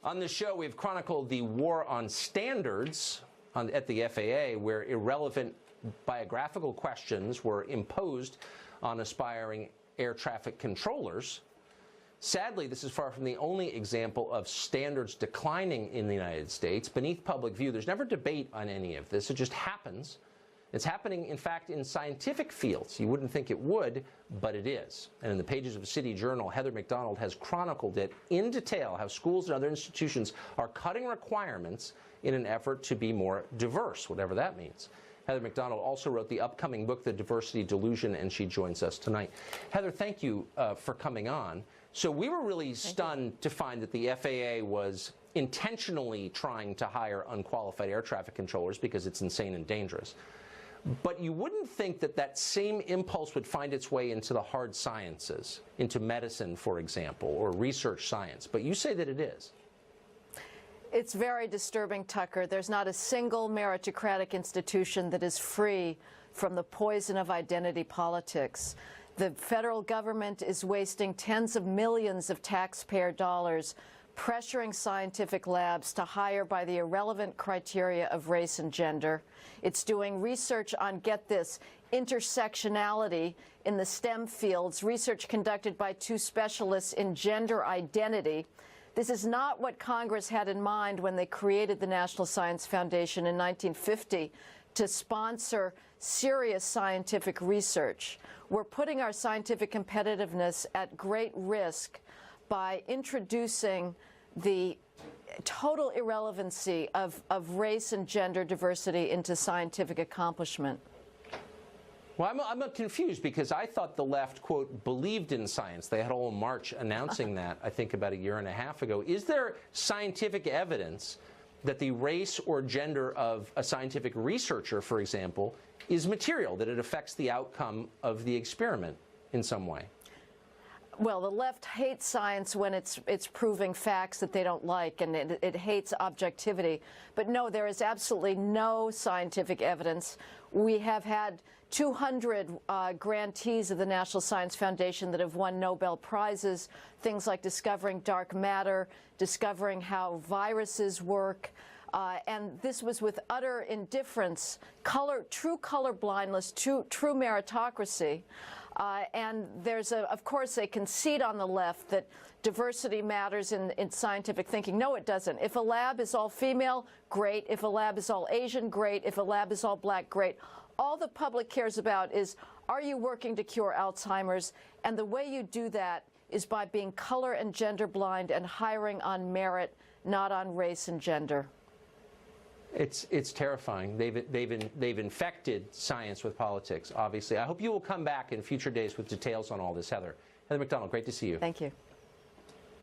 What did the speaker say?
On this show, we've chronicled the war on standards at the FAA, where irrelevant biographical questions were imposed on aspiring air traffic controllers. Sadly, this is far from the only example of standards declining in the United States. Beneath public view, there's never debate on any of this. It just happens. It's happening, in fact, in scientific fields. You wouldn't think it would, but it is. And in the pages of City Journal, Heather McDonald has chronicled it in detail, how schools and other institutions are cutting requirements in an effort to be more diverse, whatever that means. Heather McDonald also wrote the upcoming book, The Diversity Delusion, and she joins us tonight. Heather, thank you for coming on. So we were really stunned to find that the FAA was intentionally trying to hire unqualified air traffic controllers because it's insane and dangerous. But you wouldn't think that that same impulse would find its way into the hard sciences, into medicine, for example, or research science. But you say that it is. It's very disturbing, Tucker. There's not a single meritocratic institution that is free from the poison of identity politics. The federal government is wasting tens of millions of taxpayer dollars pressuring scientific labs to hire by the irrelevant criteria of race and gender. It's doing research on, get this, intersectionality in the STEM fields, research conducted by two specialists in gender identity. This is not what Congress had in mind when they created the National Science Foundation in 1950 to sponsor serious scientific research. We're putting our scientific competitiveness at great risk by introducing the total irrelevancy of race and gender diversity into scientific accomplishment. Well, I'm confused because I thought the left, quote, believed in science. They had a whole march announcing that, I think, about a year and a half ago. Is there scientific evidence that the race or gender of a scientific researcher, for example, is material, that it affects the outcome of the experiment in some way? Well, the left hates science when it's proving facts that they don't like, and it hates objectivity. But no, there is absolutely no scientific evidence. We have had 200 grantees of the National Science Foundation that have won Nobel Prizes, things like discovering dark matter, discovering how viruses work. And this was with utter indifference, true color blindness, true meritocracy. And there's, of course, a conceit on the left that diversity matters in scientific thinking. No, it doesn't. If a lab is all female, great. If a lab is all Asian, great. If a lab is all black, great. All the public cares about is, are you working to cure Alzheimer's? And the way you do that is by being color and gender blind and hiring on merit, not on race and gender. It's terrifying. They've infected science with politics, obviously. I hope you will come back in future days with details on all this, Heather. Heather McDonald, great to see you. Thank you.